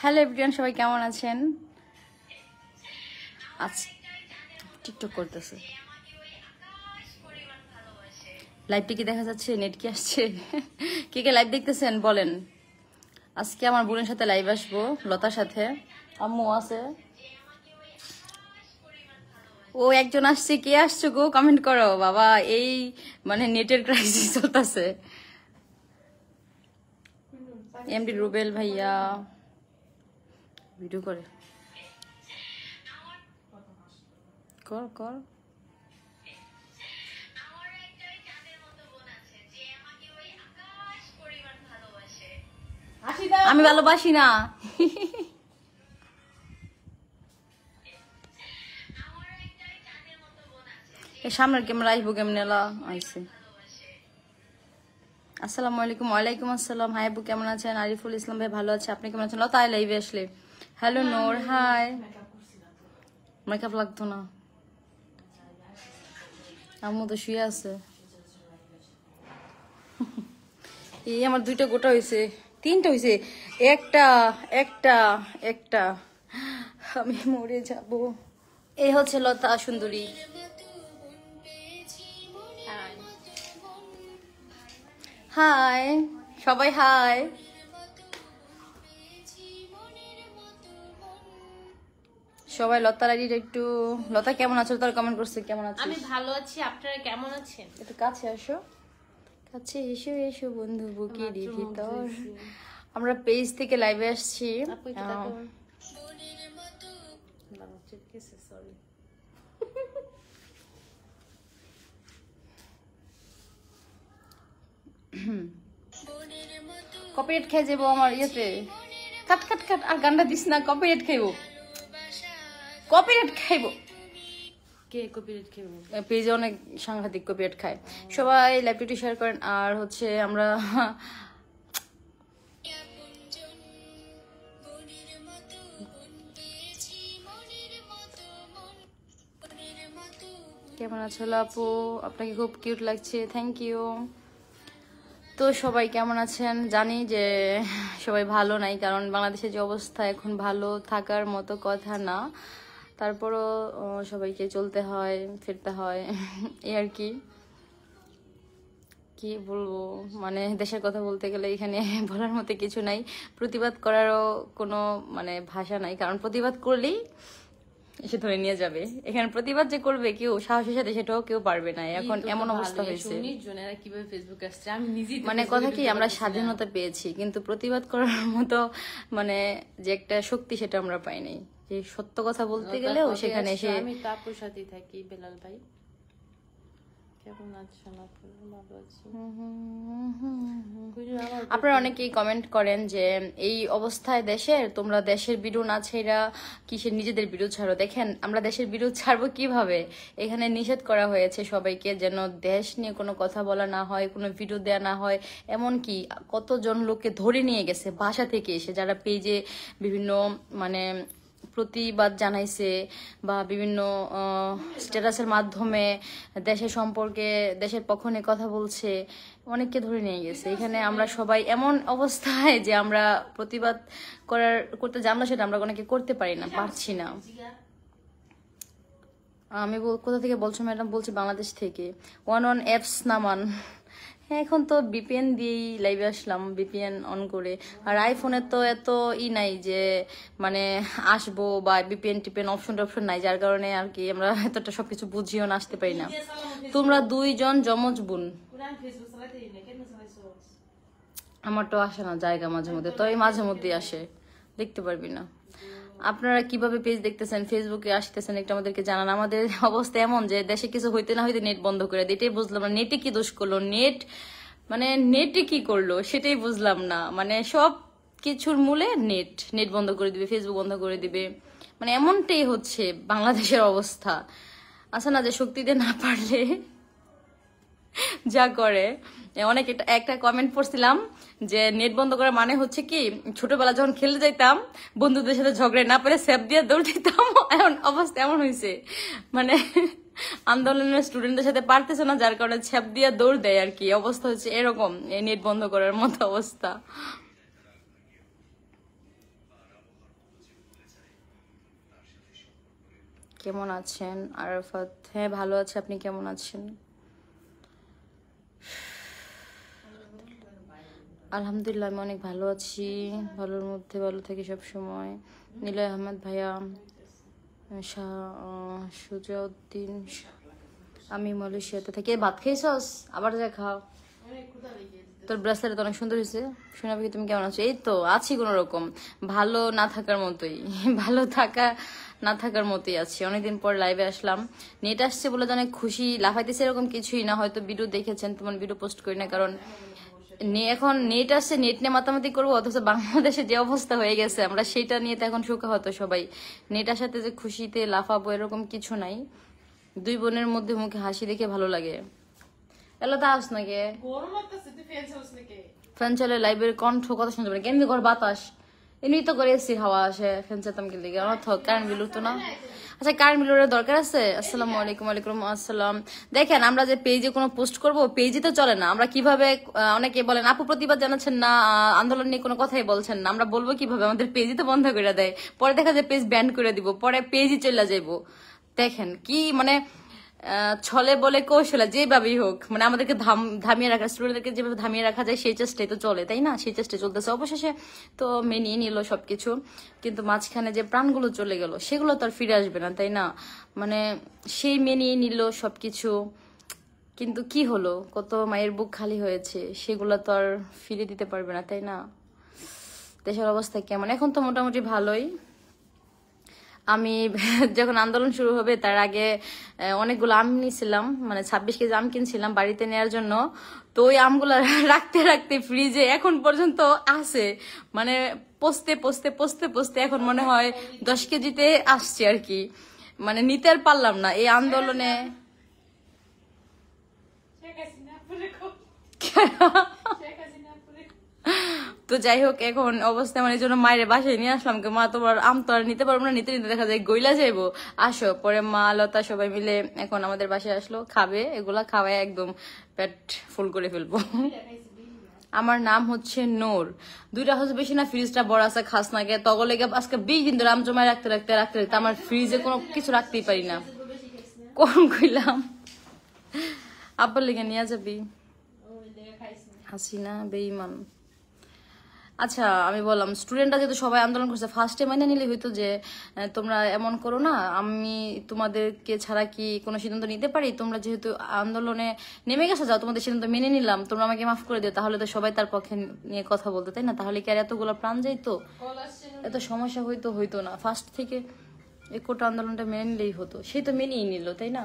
Hello everyone, সবাই কেমন আছেন? আজ টিকটক করতেছে। লাইভটি কি দেখা যাচ্ছে? নেট কি আসছে? কে কে লাইভ দেখতেছেন বলেন। আজকে আমার বোনের সাথে লাইভ আসবো, লতার সাথে। আম্মু আছে, ও একজন আসছে। কে আসছো গো? কমেন্ট করো বাবা। এই মানে নেটের ক্রাইসিস চলতেছে। এমডি রুবেল ভাইয়া ভিডিও করে কর কর। আমি ভালোবাসি না। সামনের ক্যামেরা আসবো কেমন আইসে। আসসালামু আলাইকুম। ওয়ালাইকুম আসসালাম। হাই আপু কেমন আছেন? আরিফুল ইসলাম ভাই ভালো আছে, আপনি কেমন আছেন? লতা লাইভে আসলে। হ্যালো নূর, হাই। মেকআপ লাগতো না, আম্মু তো শুয়ে আছে। এই আমার দুইটা গোটা হয়েছে, তিনটা হয়েছে, একটা একটা একটা আমি মরে যাব। এই হচ্ছে লতা সুন্দরী। হাই সবাই, হাই। সবাই লতার আইডিটা একটু, লতা কেমন আছো? তার কমেন্ট করছে কেমন আছো? আমি ভালো আছি, আপনারা কেমন আছেন? একটু কাছে আসো, কাছে এসো এসো বন্ধু বুকের ভিতর। আমরা পেজ থেকে লাইভে আসছি। কপিরাইট খেয়ে যাবো আমার ইয়েতে। কাট কাট কাট, আর গানটা দিস না, কপিরাইট খাইবো, কপিরাইট খাইবো। কে কপিরাইট খাইবো? পেজে অনেক সাংঘাতিক কপিরাইট খায়। সবাই লাইভটি শেয়ার করেন। আর হচ্ছে আমরা কেমন আছো আপু? আপনাকে খুব কিউট লাগছে, থ্যাংক ইউ। তো সবাই কেমন আছেন? জানি যে সবাই ভালো নাই, কারণ বাংলাদেশের যে অবস্থা এখন ভালো থাকার মতো কথা না। তারপরও সবাইকে চলতে হয়, ফিরতে হয়, এই আর কি। কি বলবো, মানে দেশের কথা বলতে গেলে এখানে বলার মতো কিছু নাই। প্রতিবাদ করারও কোনো মানে ভাষা নাই, কারণ প্রতিবাদ করলেই এসে ধরে নিয়ে যাবে। এখানে প্রতিবাদ যে করবে কেউ সাহসের সাথে, সেটাও কেউ পারবে না। এখন এমন অবস্থা হয়েছে, মানে কথা কি, আমরা স্বাধীনতা পেয়েছি কিন্তু প্রতিবাদ করার মতো মানে যে একটা শক্তি, সেটা আমরা পাইনি। যে সত্য কথা বলতে গেলেও সেখানে এসে। আমি তো আপুর সাথেই থাকি। বেলাল ভাই কেমন আছেন? ভালো আছি। আপনারা অনেকেই কমেন্ট করেন যে এই অবস্থায় দেশের, তোমরা দেশের ভিডিও না ছেড়া কিসের নিজেদের ভিডিও ছাড়ো। দেখেন আমরা দেশের ভিডিও ছাড়বো কিভাবে? এখানে নিষেধ করা হয়েছে সবাইকে যেন দেশ নিয়ে কোনো কথা বলা না হয়, কোনো ভিডিও দেয়া না হয়। এমনকি কতজন লোককে ধরে নিয়ে গেছে বাসা থেকে এসে, যারা পেজে বিভিন্ন মানে প্রতিবাদ জানাইছে বা বিভিন্ন স্ট্যাটাসের মাধ্যমে দেশের সম্পর্কে, দেশের পক্ষ নিয়ে কথা বলছে, অনেককে ধরে নিয়ে গেছে। এখানে আমরা সবাই এমন অবস্থায় যে আমরা প্রতিবাদ করতে জানলো, সেটা আমরা অনেকে করতে পারছি না। আমি কোথা থেকে বলছো ম্যাডাম? বলছি বাংলাদেশ থেকে। ওয়ান অ্যাপস নামান। হ্যাঁ, এখন তো বিপিএন দিয়েই লাইভে আসলাম, বিপিএন অন করে। আর আইফোনের তো এত নাই যে মানে আসবো বা বিপিএন টিপিএন অপশন নাই, যার কারণে আর কি আমরা এতটা সবকিছু বুঝিও না, আসতে পারি না। তোমরা দুইজন যমজ বোন। আমার তো আসে না জায়গা মাঝে মধ্যে, তো এই মাঝে মধ্যে আসে, দেখতে পারবি না। আপনারা কিভাবে পেজ দেখতেছেন, ফেসবুকে আসতেছেন, একটু আমাদেরকে জানান। আমাদের অবস্থা এমন যে দেশে কিছু হইতে না হইতে নেট বন্ধ করে দিই, এটাই বুঝলাম না। নেটে কি দোষ করলো? নেটে কি করলো সেটাই বুঝলাম না। মানে সব কিছুর মূলে নেট বন্ধ করে দিবে, ফেসবুক বন্ধ করে দিবে, মানে এমনটাই হচ্ছে বাংলাদেশের অবস্থা। আচ্ছা না, যে শক্তি দিয়ে না পারলে যা করে। অনেক একটা কমেন্ট পড়ছিলাম যে নেট বন্ধ করার মানে হচ্ছে কি, ছোটবেলা যখন খেলতে যাইতাম বন্ধুদের সাথে ঝগড়া না পেরে স্যাপ দিয়ে দৌড় দিতাম, এখন অবস্থা এমন হয়েছে। মানে আন্দোলনের স্টুডেন্টদের সাথে পারতেছে না, যার কারণে ছ্যাপ দিয়ে দৌড় দেয় আর কি। অবস্থা হচ্ছে এরকম, এই নেট বন্ধ করার মতো অবস্থা। কেমন আছেন? আরাফাত, হ্যাঁ ভালো আছে, আপনি কেমন আছেন? আলহামদুলিল্লাহ আমি অনেক ভালো আছি, ভালোর মধ্যে ভালো থাকি সব সময়। নিলয় আহমেদ ভাইয়া, সুজাউদ্দিন, আমি মালয়েশিয়াতে থাকি। ভাত খাইছস? আবার যা খাও। তোর ব্রেসলেট তো অনেক সুন্দর হয়েছে। শোনা পাখি, তুমি কেমন আছো? এই তো আছি কোনো রকম, ভালো না থাকার মতোই। ভালো থাকা না থাকার মতোই আছি। অনেকদিন পর লাইভে আসলাম, নেট আসছে বলে তো অনেক খুশি, লাফাইতেছে এরকম কিছুই না। হয়তো ভিডিও দেখেছেন, তোমার ভিডিও পোস্ট করি না কারণ এখন নেট আসছে, নেট নিয়ে মাতামাতি করবো, অথচ বাংলাদেশে যে অবস্থা হয়ে গেছে আমরা সেটা নিয়ে তো এখন সুখা হতো সবাই। নেট আসাতে যে খুশিতে লাফাবো এরকম কিছু নাই। দুই বোনের মধ্যে মুখে হাসি দেখে ভালো লাগে। এলো তা আস নাকি ফ্যান চালে লাইব্রেরি কণ্ঠ কথা শুনতে পারে কেমনি ঘর বাতাস এমনি তো করে এসি হাওয়া আসে, ফ্যান চাতাম কি লেগে আমার কারেন্ট বিল উঠতো না। আচ্ছা কারেন্ট বিলের দরকার আছে? আসসালামু আলাইকুম। ওয়ালাইকুম আসসালাম। দেখেন আমরা যে পেজে কোনো পোস্ট করব, পেজে তো চলে না। আমরা কিভাবে, অনেকে বলেন আপু প্রতিবাদ জানাচ্ছেন না, আন্দোলন নিয়ে কোনো কথাই বলছেন না, আমরা বলবো কিভাবে? আমাদের পেজই তো বন্ধ করে দেয়, পরে দেখা যায় পেজ ব্যান করে দিব, পরে পেজই চলে যাইবো। দেখেন কি মানে ছলে বলে কৌশলে যেভাবেই হোক মানে আমাদেরকে থামিয়ে রাখা, স্টুডেন্টদেরকে যেভাবে থামিয়ে রাখা যায় সেই চেষ্টাই তো চলে, তাই না? সেই চেষ্টায় চলতেছে। অবশেষে তো মেনিয়ে নিল সবকিছু, কিন্তু মাঝখানে যে প্রাণগুলো চলে গেল সেগুলো তো আর ফিরে আসবে না, তাই না? মানে সেই মেনিয়ে নিল সবকিছু, কিন্তু কি হলো, কত মায়ের বুক খালি হয়েছে, সেগুলো তো আর ফিরে দিতে পারবে না, তাই না? দেশের অবস্থা কেমন? এখন তো মোটামুটি ভালোই। আমি যখন আন্দোলন শুরু হবে তার আগে অনেকগুলো আম নিয়েছিলাম, মানে 26 কেজি আম কিনছিলাম বাড়িতে নেওয়ার জন্য। তো ওই আমগুলো রাখতে রাখতে ফ্রিজে এখন পর্যন্ত আছে, মানে পচতে পচতে পচতে পচতে এখন মনে হয় 10 কেজিতে আসছে আর কি। মানে নিতে আর পারলাম না এই আন্দোলনে। তো যাই হোক, এখন অবস্থা মানে জন্য মায়ের বাসায় নিয়ে আসলাম, মা তোমার আম তো আর নিতে পারবো না, নিতে নিতে দেখা যায় গইলা যাইবো, আসো। পরে মা লতা সবাই মিলে এখন আমাদের বাসায় আসলো, খাবে, এগুলা খাওয়ায় একদম পেট ফুল করে ফেলবো। আমার নাম হচ্ছে নূর। দুইটা হচ্ছে বেশি না, ফ্রিজটা বড় আছে, খাস না গে তগলে গে আজকে 20 দিন ধরে আম জমায় রাখতে রাখতে রাখতে রাখতে আমার ফ্রিজে কোনো কিছু রাখতেই পারি না। কম কইলাম আব্বার লেগে নিয়ে যাবি, হাসিনা বেঈমান। আচ্ছা আমি বললাম স্টুডেন্টরা যেহেতু সবাই আন্দোলন করছে, ফার্স্টে মেনে নিলে হইতো যে তোমরা এমন করো না, আমি তোমাদেরকে ছাড়া কি কোনো সিদ্ধান্ত নিতে পারি? তোমরা যেহেতু আন্দোলনে নেমে গেছো, যাও তোমাদের সিদ্ধান্ত মেনে নিলাম, তোমরা আমাকে মাফ করে দিও, তাহলে তো সবাই তার পক্ষে নিয়ে কথা বলতো, তাই না? তাহলে কি আর এতগুলো প্রাণ যাইতো, এত সমস্যা হইতো না। ফার্স্ট থেকে এই কোটা আন্দোলনটা মেনে নিলেই হতো, সেই তো মেনেই নিল, তাই না?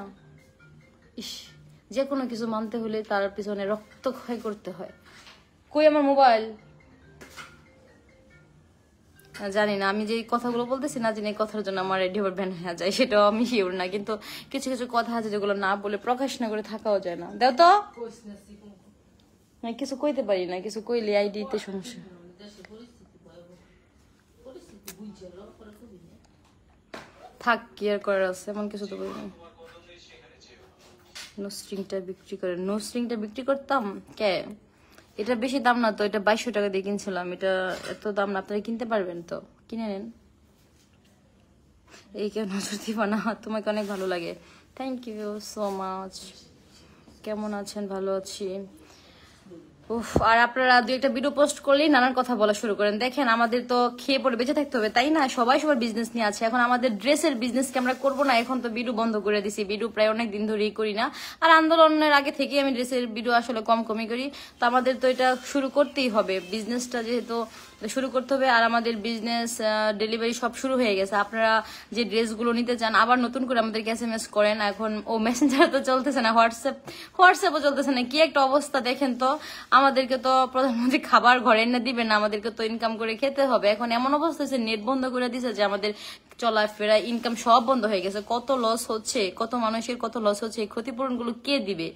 ইস, যে কোনো কিছু মানতে হলে তার পিছনে রক্তক্ষয় করতে হয়। কই আমার মোবাইল? জানি না, আমি যে কথাগুলো বলতেছি না জানি এই কথার জন্য আমার রেডিও ব্যান হয়ে যায়, সেটাও আমি শিওর না, কিন্তু কিছু কিছু কথা আছে যেগুলো না বলে প্রকাশ না করে থাকাও যায় না। দাও তো, কিছু কইতে পারি না, কিছু কইলে আইডিতে সমস্যা। থাক, কি আর করার আছে, এমন কিছু তো করি না। নো স্ট্রিংটা বিক্রি করে, নো স্ট্রিংটা বিক্রি করতাম কে? এটা বেশি দাম না তো, এটা 2200 টাকা দিয়ে কিনছিলাম, এটা এত দাম না, আপনারা কিনতে পারবেন তো, কিনে নেন। এই কেউ নজর দিবা না, তোমাকে অনেক ভালো লাগে, থ্যাংক ইউ সো মাচ। কেমন আছেন? ভালো আছি। উফ, আর আপনারা দুই একটা ভিডিও পোস্ট করলেই নানান কথা বলা শুরু করেন। দেখেন আমাদের তো খেয়ে পড়ে বেঁচে থাকতে হবে, তাই না? সবাই সবার বিজনেস নিয়ে আছে, এখন আমাদের ড্রেসের বিজনেসকে আমরা করবো না, এখন তো ভিডিও বন্ধ করে দিছি, ভিডিও প্রায় অনেক দিন ধরেই করি না। আর আন্দোলনের আগে থেকেই আমি ড্রেসের ভিডিও আসলে কমই করি। তো আমাদের তো এটা শুরু করতেই হবে, বিজনেসটা যেহেতু শুরু করতে হবে। আর আমাদের বিজনেস ডেলিভারি সব শুরু হয়ে গেছে। আপনারা যে ড্রেসগুলো নিতে চান আবার নতুন করে আমাদেরকে SMS করেন। এখন ও মেসেঞ্জার তো চলতেছে না, হোয়াটসঅ্যাপও চলতেছে না, কি একটা অবস্থা দেখেন তো। আমাদেরকে তো প্রধানমন্ত্রী খাবার ঘরে এনে দিবেন না, আমাদেরকে তো ইনকাম করে খেতে হবে। এখন এমন অবস্থা হচ্ছে, নেট বন্ধ করে দিছে যে আমাদের চলাফেরা ইনকাম সব বন্ধ হয়ে গেছে। কত লস হচ্ছে, কত মানুষের কত লস হচ্ছে, এই ক্ষতিপূরণগুলো কে দিবে?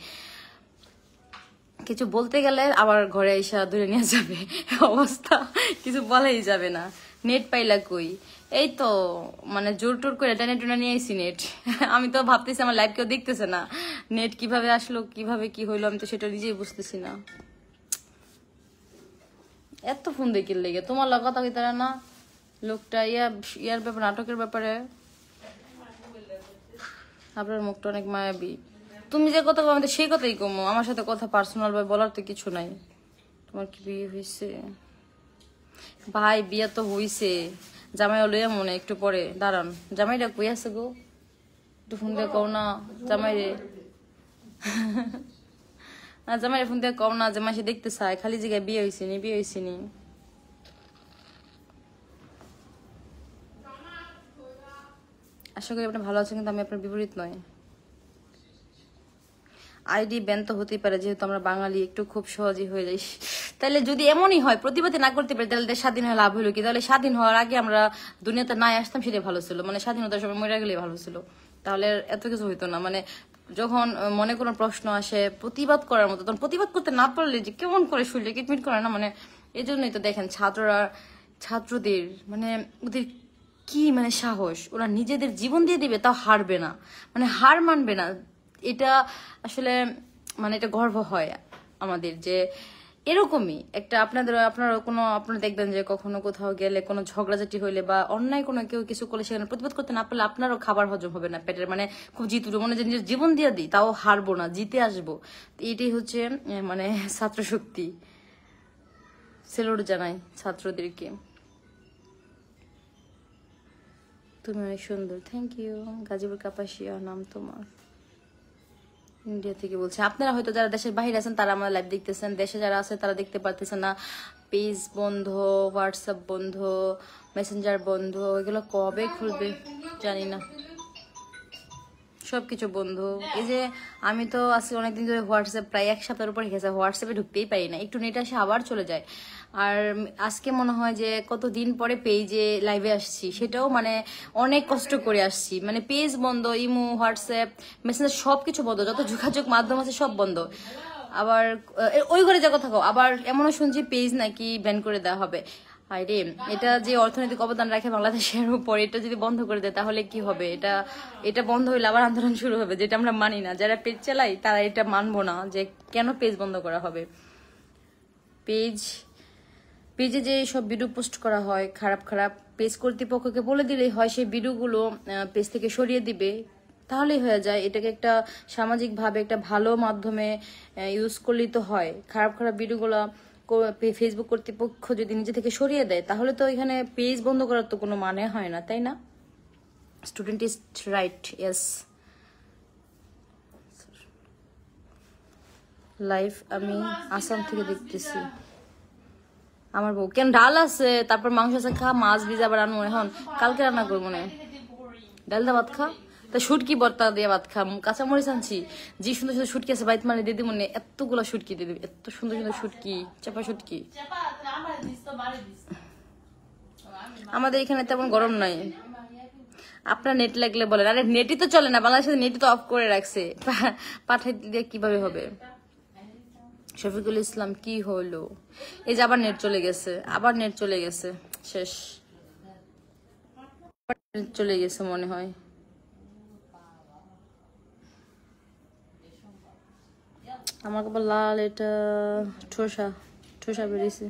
কিছু বলতে গেলে আবার ঘরে এসে ধরে নিয়ে যাবে, অবস্থা কিছু বলাই যাবে না। নেট পাইলা কই? এই তো মানে জোর টোর করে টেনে টেনে নিয়ে আইসি নেট। আমি তো ভাবতেছি আমার লাইভ কেউ দেখতেছে না, নেট কিভাবে আসলো কিভাবে কি হইলো আমি তো সেটা নিজেই বুঝতেছি না। এত ফোন দেখি লেগে তোমার লগ কথা কইতারা না লোকটা ইয়ার ব্যাপারে, নাটকের ব্যাপারে। আপনার মুখটা অনেক মায়াবী। তুমি যে কথা বলতে সেই কথাই কমো, আমার সাথে কথা পার্সোনাল ভাবে বলার তো কিছু নাই। তোমার কি বিয়ে হয়েছে? ভাই বিয়ে তো হইছে, জামাই লইয়া মনে একটু পরে দাঁড়ান। জামাইটা কই আছে গো? একটু ফোন দিয়ে কও না জামাই রে। জামাই ফোন দিয়ে কও না, জামাই সে দেখতে চায়, খালি জায়গায় বিয়ে হয়েছে নি বিয়ে হয়েছে নি। আশা করি আপনি ভালো আছেন, কিন্তু আমি আপনার বিপরীত নয়। আইডি ব্যান তো হতেই পারে, যেহেতু আমরা বাঙালি একটু খুব সহজেই হয়ে যাই। তাহলে যদি এমনই হয় প্রতিবাদী না করতে পারি, তাহলে স্বাধীন হয়ে লাভ হলো কি? তাহলে স্বাধীন হওয়ার আগে আমরা দুনিয়াতে না আসতাম, সেটাই ভালো ছিল। মানে স্বাধীনতার সময় মরে গেলেই ভালো ছিল, তাহলে এত কিছু হইতো না। মানে যখন মনে কোনো প্রশ্ন আসে প্রতিবাদ করার মতো, তখন প্রতিবাদ করতে না পারলে যে কেমন করে শরীরে কিটমিট করে না। মানে এই জন্যই তো দেখেন ছাত্রদের মানে ওদের কি মানে সাহস, ওরা নিজেদের জীবন দিয়ে দিবে তাও হারবে না, মানে হার মানবে না। এটা আসলে মানে এটা গর্ব হয় আমাদের যে এরকমই একটা আপনারা দেখবেন যে কখনো কোথাও গেলে কোনো ঝগড়াঝাটি হইলে বা অন্যায় কোনো কেউ কিছু করলে সেখানে প্রতিবাদ করতে না পারলে আপনারও খাবার হজম হবে না পেটের, মানে খুব জিতু মনে যে নিজের জীবন দিয়ে দিই তাও হারবো না, জিতে আসবো। তো এটাই হচ্ছে মানে ছাত্র শক্তি। সেলুট জানাই ছাত্রদেরকে। তুমি অনেক সুন্দর, থ্যাংক ইউ। গাজীপুর কাপাসিয়া নাম তোমার, ইন্ডিয়া থেকে বলছে। আপনারা হয়তো যারা দেশের বাইরে আছেন তারা আমার লাইভ দেখতেছেন, দেশে যারা আছে তারা দেখতে পারতেছেন না। পেজ বন্ধ, হোয়াটসঅ্যাপ বন্ধ, মেসেঞ্জার বন্ধ, এগুলো কবে খুলবে জানি না, সবকিছু বন্ধ। এই যে আমি তো আজকে অনেকদিন ধরে হোয়াটসঅ্যাপ প্রায় এক সপ্তাহের উপর গেছে, হোয়াটসঅ্যাপে ঢুকতেই পারি না, একটু নেট আসে আবার চলে যায়। আর আজকে মনে হয় যে কতদিন পরে পেজে লাইভে আসছি, সেটাও মানে অনেক কষ্ট করে আসছি। মানে পেজ বন্ধ, ইমো, হোয়াটসঅ্যাপ, মেসেঞ্জার সবকিছু বন্ধ, যত যোগাযোগ মাধ্যম আছে সব বন্ধ। আবার ওই ঘরে যা কথা কও, আবার এমনও শুনছি পেজ নাকি ব্যান করে দেওয়া হবে। আরে এটা যে অর্থনৈতিক অবদান রাখে বাংলাদেশের উপর, এটা যদি বন্ধ করে দেয় তাহলে কি হবে? এটা বন্ধ হইলে আবার আন্দোলন শুরু হবে, যেটা আমরা মানি না। যারা পেজ চালাই তারা এটা মানবো না যে কেন পেজ বন্ধ করা হবে। পেজে যে সব ভিডিও পোস্ট করা হয় খারাপ খারাপ, পেজ কর্তৃপক্ষকে বলে দিলেই হয় সেই ভিডিওগুলো পেজ থেকে সরিয়ে দিবে, তাহলেই হয়ে যায়। এটাকে একটা সামাজিকভাবে একটা ভালো মাধ্যমে ইউজ করলেই তো হয়। খারাপ খারাপ ভিডিওগুলো ফেসবুক কর্তৃপক্ষ যদি নিজে থেকে সরিয়ে দেয় তাহলে তো এখানে পেজ বন্ধ করার তো কোনো মানে হয় না, তাই না? Student is right, yes. Live আমি আসাম থেকে দেখতেছি। আমার বউ কেন ডাল আছে, তারপর মাংস আছে, খা, মাছ ভিজা আবার আনবো, এখন কালকে রান্না করবো মনে। ডাল দা ভাত খা, তা শুটকি বর্তা দিয়ে ভাত খা, কাঁচা মরিচ আনছি, যে সুন্দর সুন্দর শুটকি আছে বাইত মানে দিদি মনে, এতগুলা শুটকি দিয়ে দিবি, এত সুন্দর সুন্দর শুটকি, চাপা শুটকি। আমাদের এখানে তেমন গরম নাই, আপনার নেট লাগলে বলেন। আরে নেটই তো চলে না বাংলাদেশে, নেটই তো অফ করে রাখছে, পাঠাইতে দিয়ে কিভাবে হবে? শফিকুল ইসলাম কি হলো? এই যে আবার নেট চলে গেছে, আবার নেট চলে গেছে, শেষ, চলে গেছে মনে হয়। আমার কপাল লাল, এটা ঠোসা ঠোসা বেরিয়েছে।